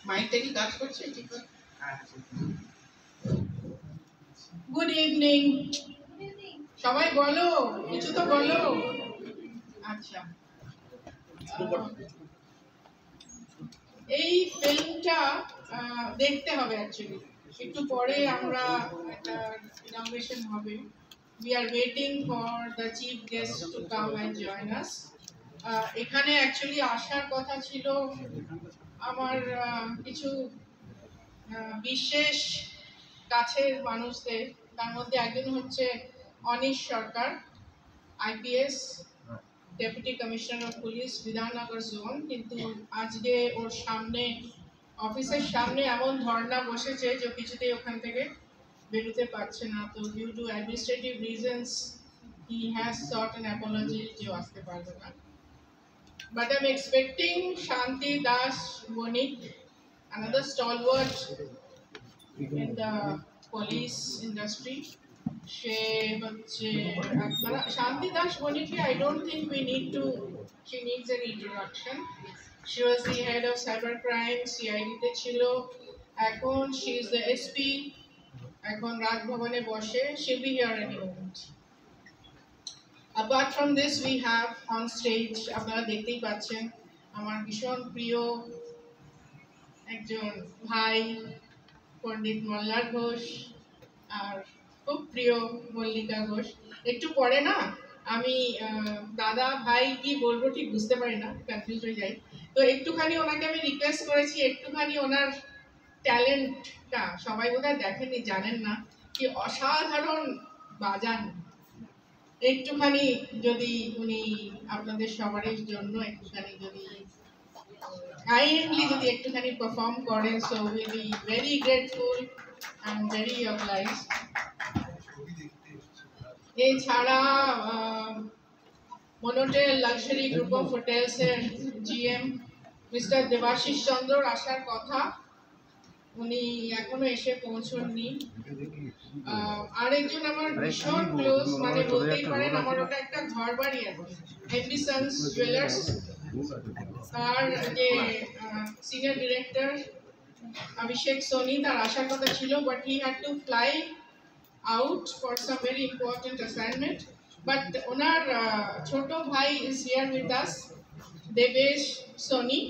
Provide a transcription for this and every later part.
মাইকটা কি কাজ করছে ঠিক আছে? গুড ইভিনিং সবাই, বলো কিছু তো বলো। আচ্ছা, এই ফিল্মটা দেখতে হবে অ্যাকচুয়ালি, একটু পরে আমরা একটা ইনঅগ্রেশন হবে। We are waiting for the chief guest to come and join us. এখানে অ্যাকচুয়ালি আসার কথা ছিল আমার কিছু বিশেষ কাছের মানুষদের, তার মধ্যে একজন হচ্ছে Anish Sarkar, IPS, deputy commissioner of police Bidhannagar zone. কিন্তু আজকে ওর সামনে, অফিসের সামনে এমন ধর্ণা বসেছে যে কিছুতেই ওখান থেকে বেরোতে পারছে না। তো due to administrative reasons he has sought an apology যে আসতে পারবে না। বাট আই এম এক্সপেক্টিং শান্তি দাস বণিক, another stalwart in the police industry. সে হচ্ছে শান্তি Das বণিককে I don't think she needs an introduction. She was the head of cybercrime, CID তে ছিল, এখন she is the SP, এখন রাজভবনে বসে। she'll be here any moment. Apart from this, we have on stage, আপনারা দেখতেই পাচ্ছেন, আমার ভীষণ প্রিয় একজন ভাই পণ্ডিত মল্লার ঘোষ আর খুব প্রিয় মল্লিকা ঘোষ। একটু পরে না আমি দাদা ভাই কি বলবো ঠিক বুঝতে পারি না, কনফিউজ হয়ে যাই। তো একটুখানি ওনাকে আমি রিকোয়েস্ট করেছি একটুখানি ওনার ট্যালেন্টটা, সবাই বোধহয় দেখেননি, জানেন না, কি অসাধারণ বাজান। একটুখানি যদি উনি আপনাদের সবারই জন্য একটুখানি যদি কাইন্ডলি যদি একটুখানি পারফর্ম করেন, so will be very grateful and very obliged. এছাড়া মনোটেল লাক্সারি গ্রুপ অফ হোটেলসের জিএম মিস্টার দেবাশিস চন্দ্রর আসার কথা, উনি এখনো এসে পৌঁছননি। আরেকজন আমার ভীষণ ক্লোজ, মানে বলতেই পারেন আমার ওটা একটা ঘর বাড়ি আর কি, এমডি সন্স জুয়েলার্স, তার যে সিনিয়র ডিরেক্টর অভিষেক সোনি, তার আসার কথা ছিল, but he had to fly out for some very important assignment. But onar choto bhai is here with us, Devesh Soni.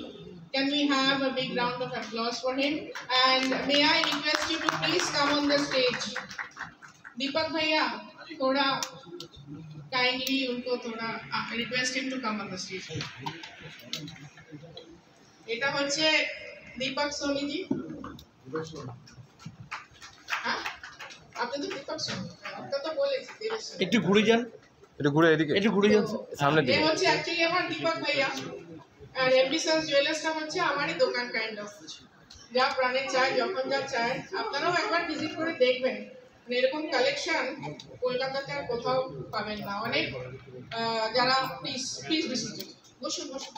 Can we have a big round of applause for him? And may I request you to please come on the stage. Deepak bhaiya, thoda kindly unko thoda request him to come on the stage. Eta hocche Deepak Soni ji. একটু ঘুরে যান, একটু ঘুরে এদিকে, একটু ঘুরে যান সামনে দিকে। হচ্ছে অ্যাকচুয়ালি আমার দীপক ভাইয়া, আর এমডি সন্স জুয়েলার্সটা হচ্ছে আমারই দোকান কাইন্ড অফ, যা প্রাণে চায় যখন যা চায়। আপনারাও একবার ভিজিট করে দেখবেন, মানে এরকম কালেকশন কলকাতাতে আর কোথাও পাবেন না। অনেক যারা প্লিজ বসুন বসুন,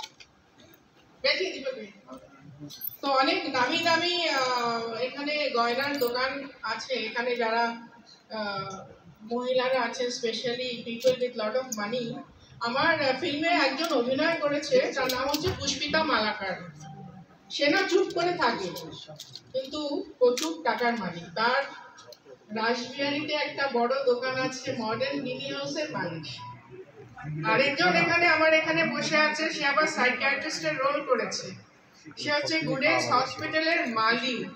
বেঠিয়ে দীপক ভাই। তো অনেক দামি দামি এখানে গয়নার দোকান আছে, এখানে যারা মহিলারা আছেন, specially people with lot of money. আমার ফিল্মে একজন অভিনয় করেছে, তার নাম হচ্ছে পুষ্পিতা মালাকার। সে না চুপ করে থাকে কিন্তু প্রচুর টাকার মালিক। তার রাসবিহারীতে একটা বড় দোকান আছে, মডার্ন মিনি হাউসের মালিক। আরেকজন এখানে আমার এখানে বসে আছে, সে আবার সাইকিয়াট্রিস্টের রোল করেছে। সে হচ্ছে গুডেস হসপিটালের মালিক,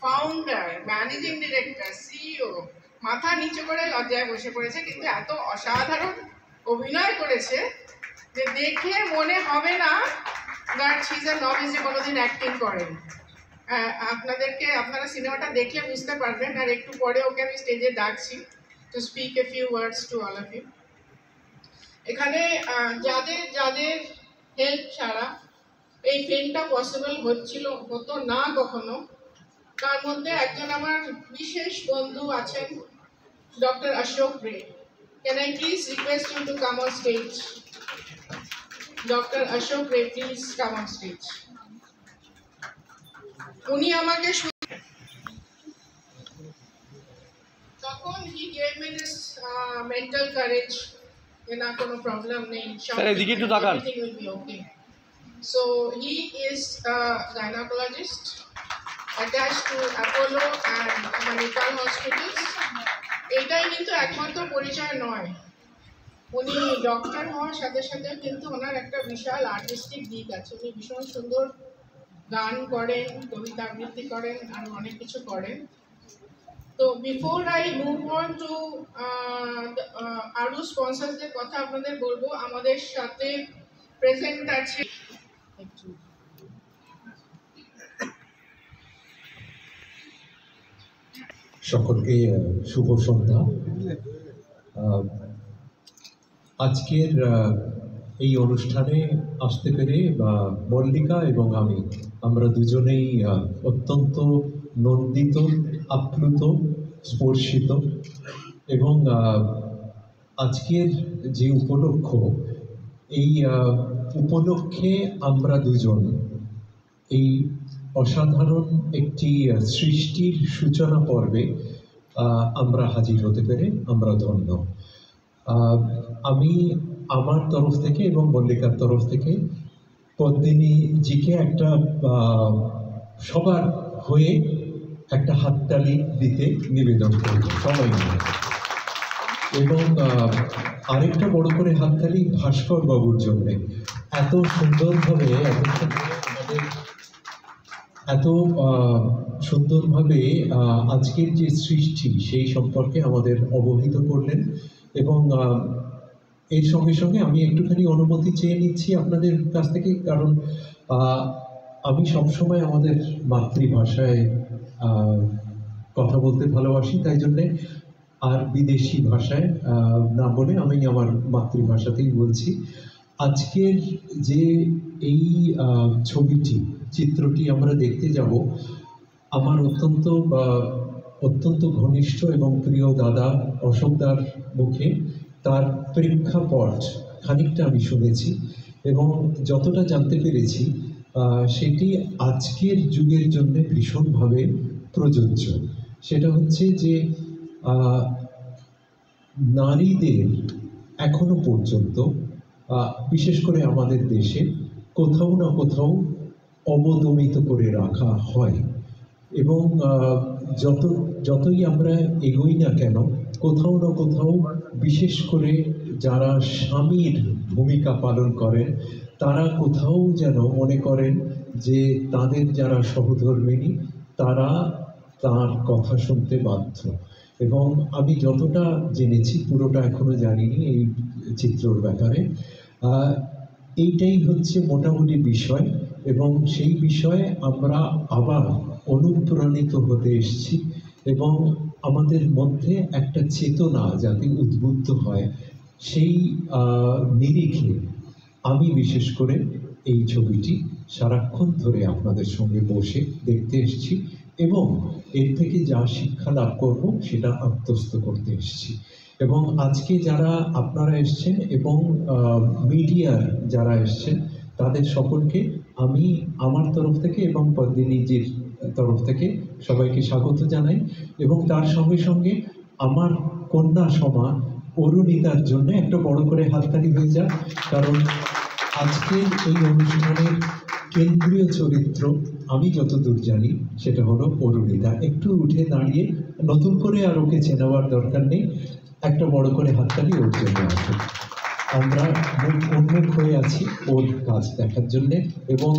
ফাউন্ডার, ম্যানেজিং ডিরেক্টর, সিইও। মাথা নিচু করে লজ্জায় বসে পড়েছে, কিন্তু এত অসাধারণ অভিনয় করেছে যে দেখে মনে হবে না that she is a novice, যে কোনোদিন অ্যাক্টিং করেন। আপনারা সিনেমাটা দেখলে বুঝতে পারবেন। আর একটু পরে ওকে আমি স্টেজে ডাকছি to speak a few words to all of you. এখানে যাদের যাদের হেল্প ছাড়া এই ফিল্মটা পসিবল হতো না কখনো, তার মধ্যে একজন আমার বিশেষ বন্ধু আছেন, ডক্টর অশোক রে। Can I please request you to come on stage? Dr. Ashok Ray, please come on stage. উনি আমাকে তখন he gave me this mental courage যে না কোনো প্রবলেম নেই, এদিকে একটু তাকান, everything will be okay. So he is a gynecologist attached to Apollo and Manipal hospitals. এটাই কিন্তু একমাত্র পরিচয় নয়, উনি ডক্টর হওয়ার সাথে সাথে কিন্তু ওনার একটা বিশাল আর্টিস্টিক দিক আছে। উনি ভীষণ সুন্দর গান করেন, কবিতা আবৃত্তি করেন, আর অনেক কিছু করেন। তো before I move on to আরও স্পন্সরসদের কথা আপনাদের বলবো। আমাদের সাথে প্রেজেন্ট আছে সকলকে শুভ সন্ধ্যা। আজকের এই অনুষ্ঠানে আসতে পেরে মল্লিকা এবং আমরা দুজনেই অত্যন্ত নন্দিত, আপ্লুত, স্পর্শিত। এবং আজকের যে উপলক্ষ, এই উপলক্ষে আমরা দুজন এই অসাধারণ একটি সৃষ্টির সূচনা পর্বে আমরা হাজির হতে পেরে আমরা ধন্য। আমি আমার তরফ থেকে এবং মল্লিকার তরফ থেকে পদ্মিনীজিকে একটা সবার হয়ে একটা হাততালি দিতে নিবেদন করি সবাই মিলে। এবং আরেকটা বড় করে হাততালি ভাস্কর বাবুর জন্যে, এত সুন্দরভাবে এত সুন্দরভাবে আজকের যে সৃষ্টি সেই সম্পর্কে আমাদের অবহিত করলেন। এবং এর সঙ্গে সঙ্গে আমি একটুখানি অনুমতি চেয়ে নিচ্ছি আপনাদের কাছ থেকে, কারণ আমি সবসময় আমাদের মাতৃভাষায় কথা বলতে ভালোবাসি, তাই জন্যে আর বিদেশি ভাষায় না বলে আমি আমার মাতৃভাষাতেই বলছি। আজকের যে এই চিত্রটি আমরা দেখতে যাব, আমার অত্যন্ত ঘনিষ্ঠ এবং প্রিয় দাদা অশোকদার মুখে তার প্রেক্ষাপট খানিকটা আমি শুনেছি এবং যতটা জানতে পেরেছি সেটি আজকের যুগের জন্য ভীষণভাবে প্রযোজ্য। সেটা হচ্ছে যে নারীদের এখনো পর্যন্ত বিশেষ করে আমাদের দেশে কোথাও না কোথাও অবদমিত করে রাখা হয়। এবং যতই আমরা এগোই না কেন, কোথাও না কোথাও বিশেষ করে যারা স্বামীর ভূমিকা পালন করেন তারা কোথাও যেন মনে করেন যে তাদের যারা সহধর্মিণী তারা তার কথা শুনতে বাধ্য। এবং আমি যতটা জেনেছি, পুরোটা এখনো জানিনি এই চিত্রর ব্যাপারে, এইটাই হচ্ছে মোটামুটি বিষয়। এবং সেই বিষয়ে আমরা আবার অনুপ্রাণিত হতে এসেছি এবং আমাদের মধ্যে একটা চেতনা যাতে উদ্বুদ্ধ হয়, সেই নিরিখে আমি বিশেষ করে এই ছবিটি সারাক্ষণ ধরে আপনাদের সঙ্গে বসে দেখতে এসেছি এবং এর থেকে যা শিক্ষা লাভ করব সেটা আত্মস্থ করতে এসেছি। এবং আজকে যারা আপনারা এসছেন এবং মিডিয়ার যারা এসছেন তাদের সকলকে আমি আমার তরফ থেকে এবং পদ্মিনীজির তরফ থেকে সবাইকে স্বাগত জানাই। এবং তার সঙ্গে সঙ্গে আমার কন্যা সমা অরুণিতার জন্য একটা বড় করে হাততালি হয়ে যাক, কারণ আজকের এই অনুষ্ঠানের কেন্দ্রীয় চরিত্র আমি যতদূর জানি সেটা হলো অরুণিতা। একটু উঠে দাঁড়িয়ে, নতুন করে আর ওকে চেনাবার দরকার নেই, একটা বড় করে হাততালি ওর জন্য আছে। আমরা উন্মুখ হয়ে আছি ওর কাজ দেখার জন্যে এবং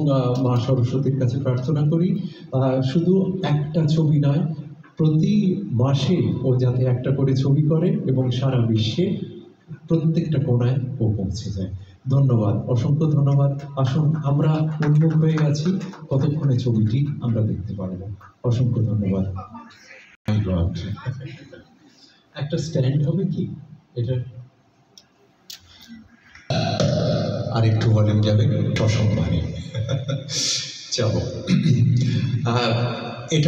মা সরস্বতীর কাছে প্রার্থনা করি শুধু একটা ছবি নয়, প্রতি মাসে ও যাতে একটা করে ছবি করে এবং সারা বিশ্বে প্রত্যেকটা কোণায় ও পৌঁছে যায়। ধন্যবাদ, অসংখ্য ধন্যবাদ। আসুন, আমরা উন্মুখ হয়ে গেছি, কতক্ষণে ছবিটি আমরা দেখতে পারবো। অসংখ্য ধন্যবাদ। একটা স্ট্যান্ড হবে কি এটা? আরেকটু ভলিউম যাবে, অসম্মানে যাবো। এটা